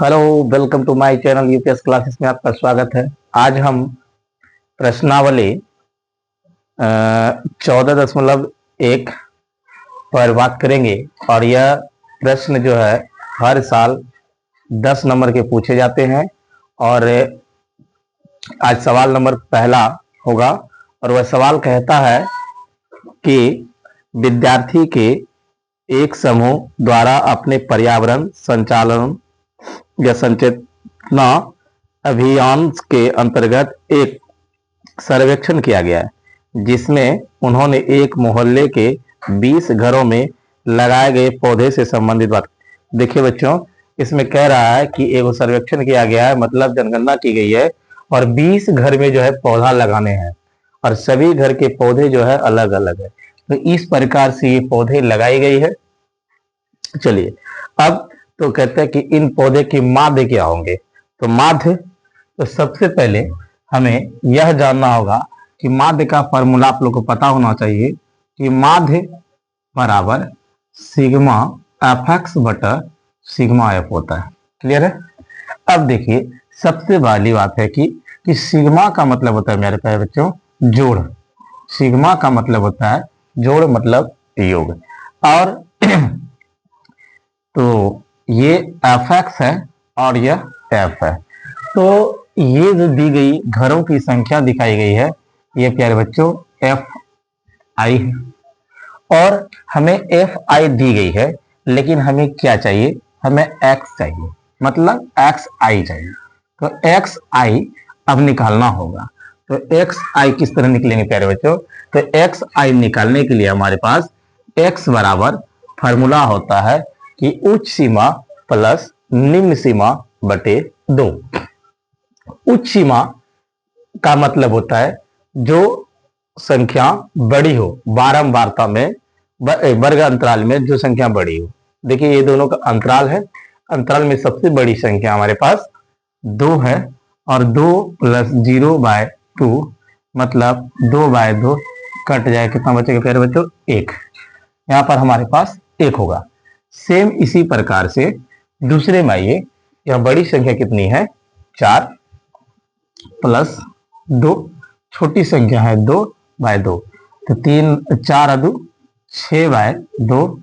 Hello, welcome to my channel UPS classes में आपका स्वागत है। आज हम प्रश्नावली 14.1 पर बात करेंगे और यह प्रश्न जो है हर साल 10 नंबर के पूछे जाते हैं और आज सवाल नंबर पहला होगा और वह सवाल कहता है कि विद्यार्थी के एक समूह द्वारा अपने पर्यावरण संचालन या संचेतना अभियान के अंतर्गत एक सर्वेक्षण किया गया है जिसमें उन्होंने एक मोहल्ले के 20 घरों में लगाए गए पौधे से संबंधित बात। देखिए बच्चों, इसमें कह रहा है कि एक सर्वेक्षण किया गया है, मतलब जनगणना की गई है और 20 घर में जो है पौधा लगाने हैं और सभी घर के पौधे जो है अलग अलग है। तो इस प्रकार से ये पौधे लगाई गई है। चलिए, अब तो कहते हैं कि इन पौधे की माध्य क्या होंगे। तो माध्य, तो सबसे पहले हमें यह जानना होगा कि माध्य का फॉर्मूला आप लोग को पता होना चाहिए कि माध्य बराबर सिग्मा एफ एक्स बटा सिग्मा एफ होता है। क्लियर है। अब देखिए, सबसे पहली बात है कि सिग्मा का मतलब होता है मेरे प्यारे बच्चों जोड़। सिग्मा का मतलब होता है जोड़, मतलब योग। और तो ये एफ एक्स है और यह एफ है। तो ये जो दी गई घरों की संख्या दिखाई गई है, ये प्यारे बच्चों एफ आई है और हमें एफ आई दी गई है, लेकिन हमें क्या चाहिए, हमें एक्स चाहिए, मतलब एक्स आई चाहिए। तो एक्स आई अब निकालना होगा। तो एक्स आई किस तरह निकलेंगे प्यारे बच्चों। तो एक्स आई निकालने के लिए हमारे पास एक्स बराबर फॉर्मूला होता है कि उच्च सीमा प्लस निम्न सीमा बटे 2। उच्च सीमा का मतलब होता है जो संख्या बड़ी हो, बारंबारता में वर्ग अंतराल में जो संख्या बड़ी हो। देखिए, ये दोनों का अंतराल है। अंतराल में सबसे बड़ी संख्या हमारे पास 2 है और 2 + 0/2 मतलब 2/2 कट जाए, कितना बचेगा प्यारे बच्चों, 1। यहाँ पर हमारे पास 1 होगा। सेम इसी प्रकार से दूसरे में आइए, यह बड़ी संख्या कितनी है, 4 + 2, छोटी संख्या है 2/2, तो 3 4 2 6/2,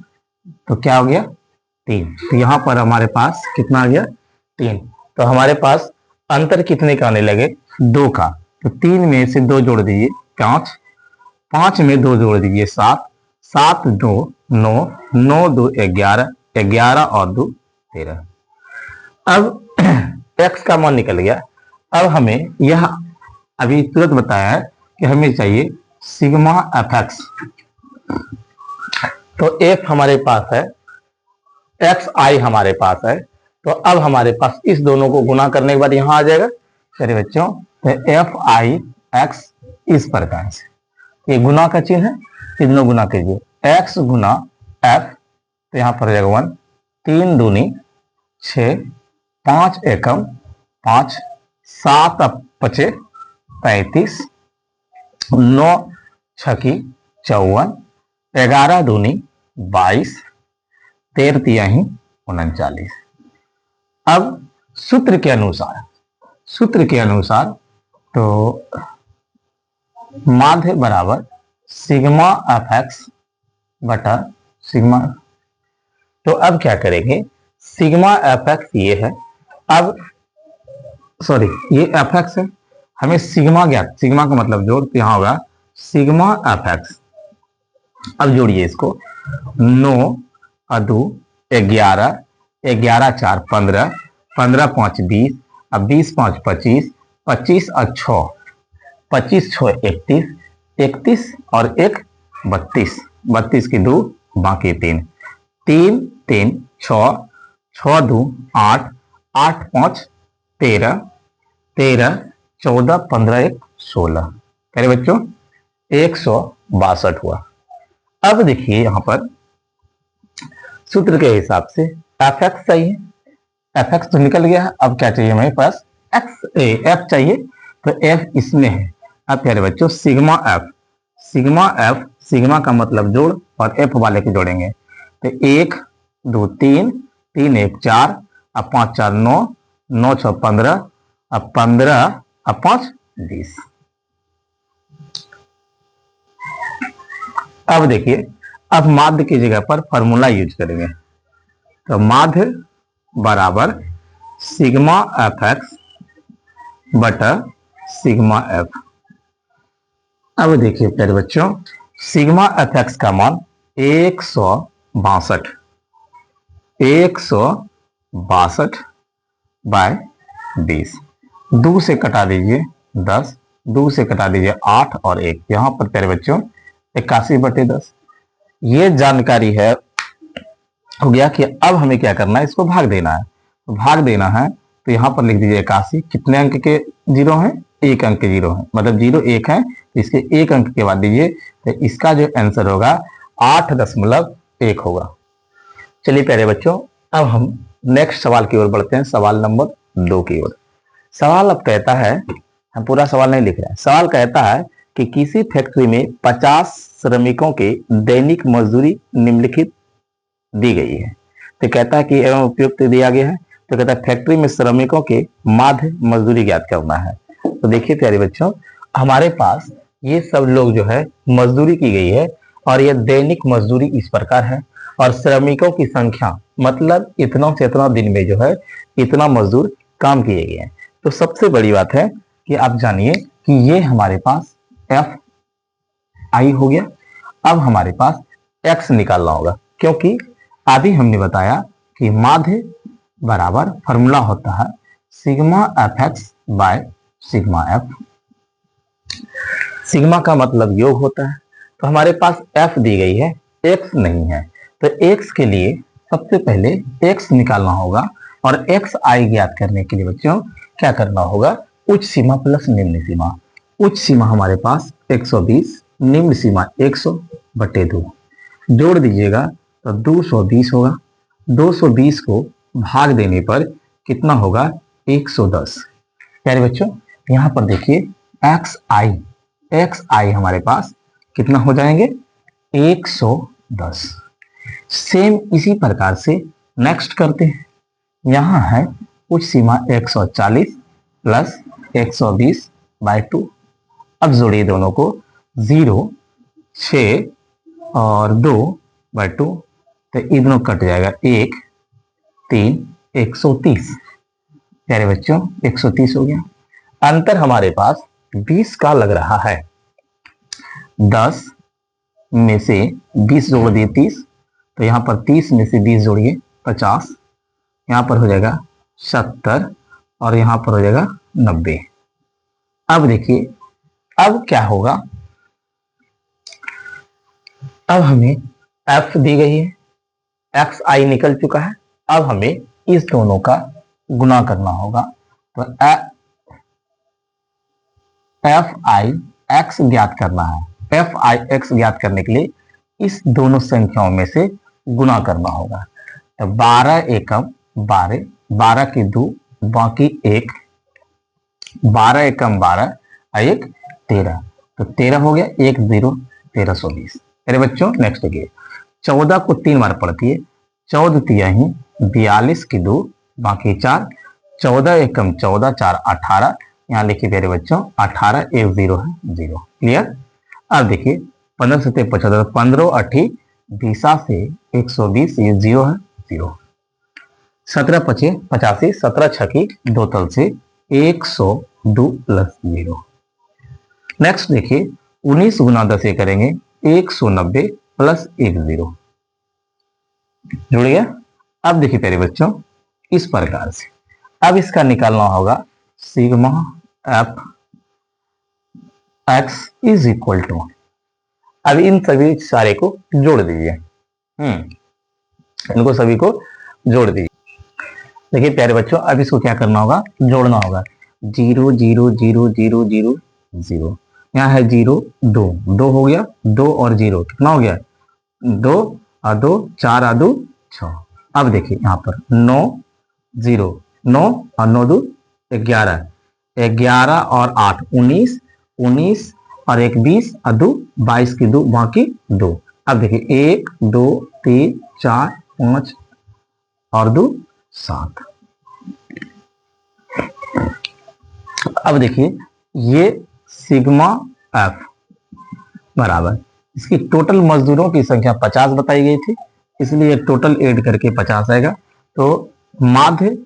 तो क्या हो गया 3। तो यहाँ पर हमारे पास कितना आ गया 3। तो हमारे पास अंतर कितने का आने लगे, 2 का। तो 3 में से 2 जोड़ दीजिए 5, 5 में 2 जोड़ दीजिए 7, 7 2 9, 9 2 11, 11 और 2 13। अब x का मान निकल गया। अब हमें यह अभी तुरंत बताया है कि हमें चाहिए सिग्मा एफ एक्स। तो f हमारे पास है, एक्स आई हमारे पास है। तो अब हमारे पास इस दोनों को गुना करने के बाद यहां आ जाएगा। चलिए बच्चों, तो एफ आई एक्स इस प्रकार से, ये गुना का चिन्ह है, तीनों गुना कीजिए, x गुना एफ, तो यहां पर जाएगा 1, 3 दूनी 6, 5 एकम 5, 7 पचे 35, 9 छकी 54, 11 दूनी 22, 13 तिहाई 39। अब सूत्र के अनुसार तो माध्य बराबर सिग्मा एफ एक्स बटा सिग्मा। तो अब क्या करेंगे, सिग्मा एफ एक्स ये है, अब सॉरी ये एफ एक्स है, हमें सिग्मा ज्ञात, सिग्मा का मतलब जोड़, तो यहां होगा सिग्मा एफ एक्स। अब जोड़िए इसको, 9 2 11, 11 4 15, 15 5 20, अब 20 5 25, 25 और 6, 25 6 31, 31 और 1 32, 32 की 2 बाकी 3, 3 3 6, 6 2 8, 8 5 13, 13 14 15 1 16। कह बच्चों 162 हुआ। अब देखिए यहां पर सूत्र के हिसाब से एफ एक्स चाहिए, एफ एक्स तो निकल गया है। अब क्या चाहिए हमारे पास, एफ चाहिए, तो एफ इसमें है। अब प्यारे बच्चों सिग्मा एफ, सिग्मा का मतलब जोड़ और एफ वाले के जोड़ेंगे। तो 1 2 3, 3 1 4, अब 5 4 9, 9 6 15, अब 15, अब 5 20। अब देखिए, अब माध्य की जगह पर फॉर्मूला यूज करेंगे। तो माध्य बराबर सिग्मा एफ एक्स बटा सिग्मा एफ। अब देखिए प्यारे बच्चों, सिग्मा एफ एक्स का मान 162, 162 बाय 20। 2 से कटा दीजिए 10, 2 से कटा दीजिए 8 और 1, यहां पर प्यारे बच्चों 81/10। ये जानकारी है, हो गया कि अब हमें क्या करना है, इसको भाग देना है। तो भाग देना है तो यहां पर लिख दीजिए 81। कितने अंक के जीरो हैं? 1 अंक के जीरो हैं, मतलब 0 1 है तो इसके 1 अंक के बाद दीजिए, तो इसका जो आंसर होगा 8.1 होगा। चलिए प्यारे बच्चों, अब हम नेक्स्ट सवाल की ओर बढ़ते हैं, सवाल नंबर 2 की ओर। सवाल अब कहता है, हम पूरा सवाल नहीं लिख रहे हैं, सवाल कहता है कि किसी फैक्ट्री में 50 श्रमिकों के दैनिक मजदूरी निम्नलिखित दी गई है। तो कहता है कि एवं उपयुक्त दिया गया है। तो कहता है फैक्ट्री में श्रमिकों के माध्य मजदूरी ज्ञात करना है। तो देखिए प्यारे बच्चों, हमारे पास ये सब लोग जो है मजदूरी की गई है और ये दैनिक मजदूरी इस प्रकार है, और श्रमिकों की संख्या मतलब इतना से इतना दिन में जो है इतना मजदूर काम किए गए हैं। तो सबसे बड़ी बात है कि आप जानिए कि ये हमारे पास एफ आई हो गया। अब हमारे पास एक्स निकालना होगा, क्योंकि अभी हमने बताया कि माध्य बराबर फॉर्मूला होता है sigma F x by sigma F. Sigma का मतलब योग होता है। तो हमारे पास एफ दी गई है, एक्स नहीं है, तो एक्स के लिए सबसे पहले एक्स निकालना होगा, और एक्स आई ज्ञात करने के लिए बच्चों क्या करना होगा, उच्च सीमा प्लस निम्न सीमा। उच्च सीमा हमारे पास 120, निम्न सीमा 100/2 जोड़ दीजिएगा तो 220 होगा। 220 को भाग देने पर कितना होगा, 110। प्यारे बच्चों यहां पर देखिए एक्स आई हमारे पास कितना हो जाएंगे, 110। सेम इसी प्रकार से नेक्स्ट करते हैं। यहां है उच्च सीमा 140 प्लस 120/2। अब जोड़िए दोनों को, 0 6 और 2/2, तो ये दोनों कट जाएगा, 1 3 130। प्यारे बच्चों 130 हो गया। अंतर हमारे पास 20 का लग रहा है। 10 में से 20 जोड़ दिए 30, तो यहां पर 30 में से 20 जोड़िए 50, यहां पर हो जाएगा 70 और यहां पर हो जाएगा 90। अब देखिए अब क्या होगा, अब हमें एफ दी गई है, एक्स आई निकल चुका है, अब हमें इस दोनों का गुना करना होगा। तो एफ आई एक्स ज्ञात करना है। एफ आई एक्स ज्ञात करने के लिए इस दोनों संख्याओं में से गुना करना होगा। तो 12 एकम 12, 12 की 2 बाकी 1, 12 एकम 12 और 1 13, तो 13 हो गया, 1 0 1320। मेरे बच्चों नेक्स्ट देखिए, 14 को 3 बार पढ़ती है, 14 तिहाई 42 की 2 बाकी 4, 14 एकम 14 4 18, यहाँ लिखिए मेरे बच्चों 18 1 0 है 0। क्लियर। अब देखिए 15 से 75, 15 8 20 से 120, ये 0 है 0। 17 5 85, 17 6 की 2 तल से 102 प्लस 0। नेक्स्ट देखिए 19 गुना 10 से करेंगे 190 प्लस 1 0। जुड़ गया। अब देखिए प्यारे बच्चों इस प्रकार से अब इसका निकालना होगा sigma F X is equal to, अब इन सभी सारे को जोड़ दीजिए, इनको सभी को जोड़ दीजिए। देखिए प्यारे बच्चों अब इसको क्या करना होगा, जोड़ना होगा। 0 0 0 0 0 0, यहाँ है 0 2 2 हो गया, 2 और 0 कितना हो गया, 2 और 2 4 और 2 6। अब देखिए यहाँ पर 9 0 9 और 9 2 11, 11 और 8 19, 19 और 1 20 और 2 22 की 2 बाकी 2। अब देखिए 1 2 3 4 5 और 2 7। अब देखिए ये सिग्मा एफ बराबर, इसकी टोटल मजदूरों की संख्या 50 बताई गई थी, इसलिए टोटल ऐड करके 50 आएगा। तो माध्य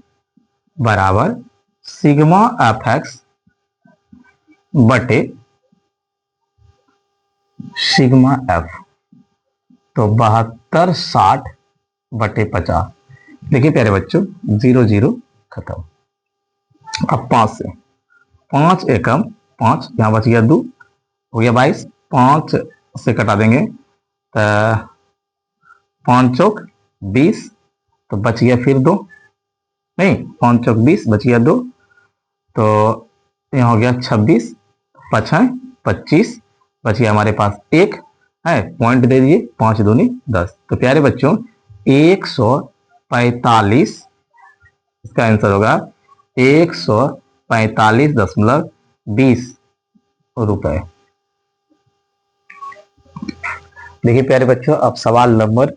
बराबर सिग्मा एफ एक्स बटे सिग्मा एफ, तो 7260 बटे 50। देखिए प्यारे बच्चों, 0 0 खत्म। अब 5 से 5 एकम 5, यहां बच गया 2, हो गया 22। 5 से कटा देंगे तो 5 चौक 20, तो बच गया फिर 2, नहीं 5 चौक 20 बच गया 2, तो यहाँ हो गया 26, 5 25, बच गया हमारे पास 1 है, पॉइंट दे दिए, 5 दूनी 10। तो प्यारे बच्चों 145, इसका आंसर होगा 145.20 रुपए। देखिए प्यारे बच्चों, अब सवाल नंबर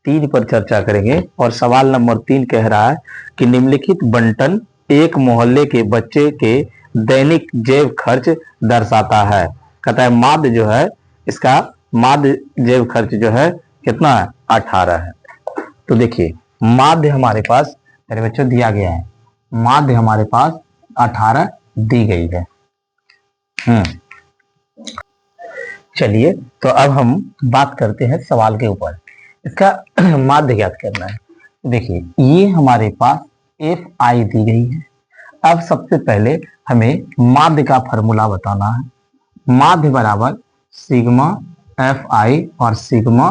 3 पर चर्चा करेंगे, और सवाल नंबर 3 कह रहा है कि निम्नलिखित बंटन एक मोहल्ले के बच्चे के दैनिक जेब खर्च दर्शाता है। कहता है माध्य जो है, इसका माध्य जेब खर्च जो है कितना है, 18 है। तो देखिए माध्य हमारे पास मेरे बच्चों दिया गया है, माध्य हमारे पास 18 दी गई है। चलिए तो अब हम बात करते हैं सवाल के ऊपर, इसका माध्य ज्ञात करना है। देखिए ये हमारे पास एफ आई दी गई है। अब सबसे पहले हमें माध्य का फॉर्मूला बताना है। माध्य बराबर सिग्मा एफ आई और सिग्मा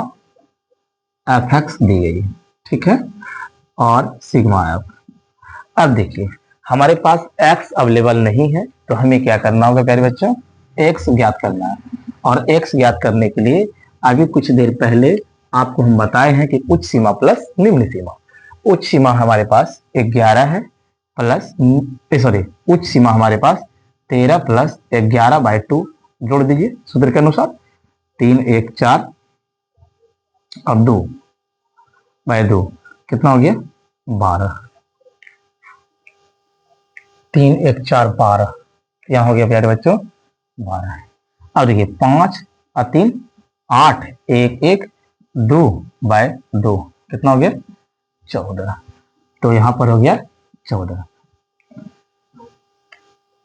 एफ एक्स दी गई है, ठीक है, और सिग्मा एफ। अब देखिए हमारे पास x अवेलेबल नहीं है, तो हमें क्या करना होगा प्यारे बच्चों, x ज्ञात करना है। और x ज्ञात करने के लिए अभी कुछ देर पहले आपको हम बताए हैं कि उच्च सीमा प्लस निम्न सीमा। उच्च सीमा हमारे पास 11 है, प्लस उच्च सीमा हमारे पास 13 प्लस 11/2 जोड़ दीजिए सूत्र के अनुसार, 3 1 4 और 2/2 कितना हो गया, 12। 3 1 4 12, यहाँ हो गया प्यारे बच्चों 12। अब देखिए 5 और 3 8, 1 1 2/2 कितना हो गया, 14। तो यहाँ पर हो गया 14,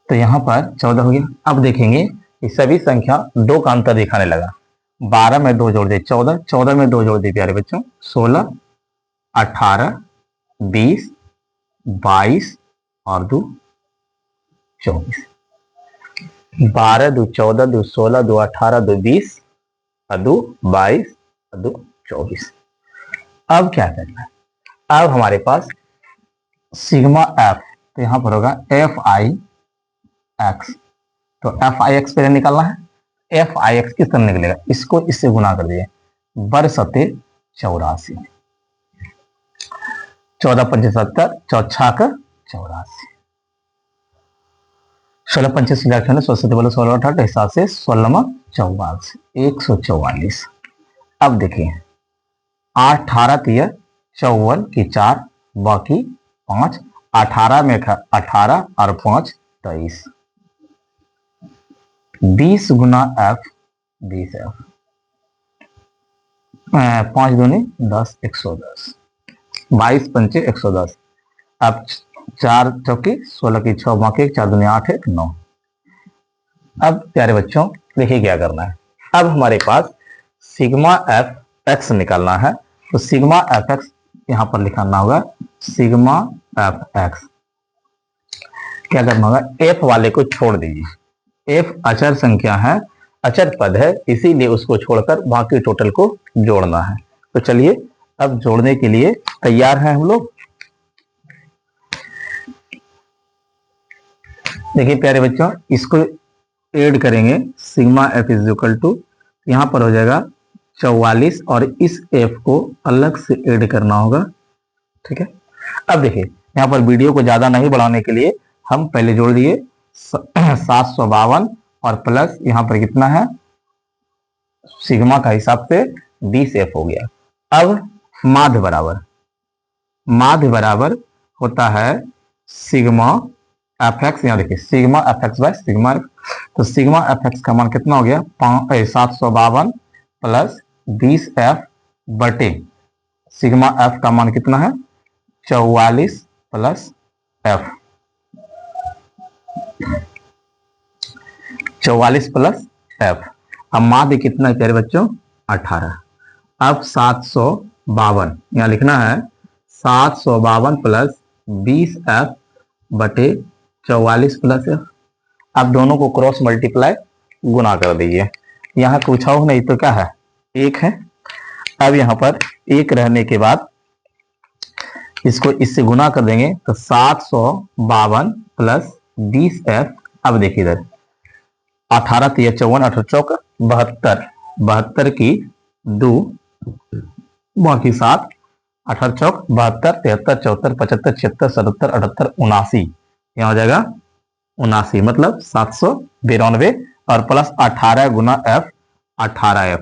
तो यहाँ पर 14 हो गया। अब देखेंगे ये सभी संख्या 2 का अंतर दिखाने लगा। 12 में 2 जोड़ दे 14, 14 में 2 जोड़ दे प्यारे बच्चों 16, 18 20 22 और 2 24। 12 2 14 2 16 2 18 2 20 और 2 22 और 2 24। अब क्या करना है, अब हमारे पास सिग्मा एफ, तो यहां पर होगा एफ आई एक्स। तो एफ आई एक्स पहले निकालना है। एफ आई एक्स किस तरह निकलेगा, इसको इससे गुना कर दिए, बरसते 84, 14 पंचे 70, 4 84, 16 पंचे 16 बोलो 16 18 हिसाब से 16 44, 144। अब देखिए 8 18 3 54 की 4 बाकी 5, 18 में 18 और 5 23, 20 गुना एफ 20 एफ, 5 दूनी 10 110, 22 पंचे 110। अब 4 चौकी 16 की 6 बाकी 4 दूनी 8 1 9। अब प्यारे बच्चों देखिए क्या करना है, अब हमारे पास सिग्मा एफ एक्स निकालना है। तो सिग्मा एफ एक्स यहां पर लिखाना होगा, सिग्मा एफ एक्स क्या करना होगा, एफ वाले को छोड़ दीजिए। एफ अचर संख्या है, अचर पद है, इसीलिए उसको छोड़कर बाकी टोटल को जोड़ना है। तो चलिए अब जोड़ने के लिए तैयार हैं हम लोग। देखिए प्यारे बच्चों इसको ऐड करेंगे, sigma F is equal to, यहां पर हो जाएगा 44 और इस एफ को अलग से ऐड करना होगा, ठीक है। अब देखिए यहाँ पर वीडियो को ज्यादा नहीं बढ़ाने के लिए हम पहले जोड़ दिए 752 और प्लस यहाँ पर कितना है, सिग्मा का हिसाब से 20 एफ हो गया। अब माध्य बराबर होता है सिग्मा एफ एक्स, यहाँ देखिए sigma F x by sigma F, तो सिग्मा एफ एक्स का मान कितना हो गया 752 प्लस 20f बटे सिग्मा एफ का मान कितना है 44 प्लस एफ, 44 प्लस एफ। अब माध्य कितना है प्यारे बच्चों 18। अब 752 यहाँ लिखना है 752 प्लस 20f बटे 44 प्लस एफ। अब दोनों को क्रॉस मल्टीप्लाई गुना कर दीजिए, यहाँ पूछा हो नहीं तो क्या है एक है। अब यहाँ पर एक रहने के बाद इसको इससे गुना कर देंगे तो 752 प्लस 20f। अब देखिए इधर 18 3 54 18 चौक 72, 72 की 2 बाकी 7, 18 चौक 72 73 74 75 76 77 78 79, यहाँ हो जाएगा 79, मतलब 792 और प्लस 18 गुना एफ 18f।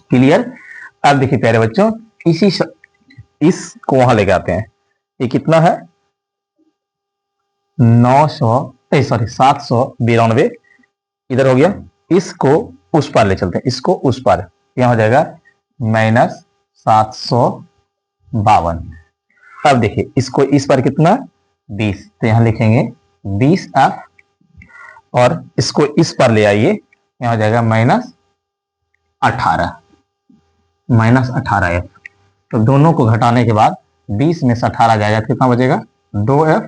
क्लियर। अब देखिए प्यारे बच्चों इसको वहां लेके आते हैं, ये कितना है 792, इधर हो गया, इसको उस पार ले चलते हैं, इसको उस पार, यहां हो जाएगा -752। अब देखिए इसको इस पार कितना 20, तो यहां लिखेंगे 20f और इसको इस पार ले आइए, यहां हो जाएगा -18f। तो दोनों को घटाने के बाद 20 में से 18 जाएगा तो कितना बचेगा 2f,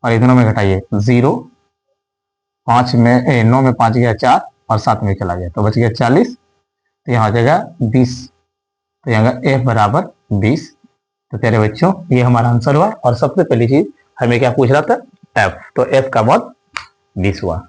और इधरों में घटाइए 0, 5 में 9 में 5 गया 4 और 7 में चला गया तो बच गया 40, तो यहाँ हो जाएगा 20, तो यहाँ f बराबर 20। तो प्यारे बच्चों ये हमारा आंसर हुआ, और सबसे पहली चीज हमें क्या पूछ रहा था f, तो f का मान 20 हुआ।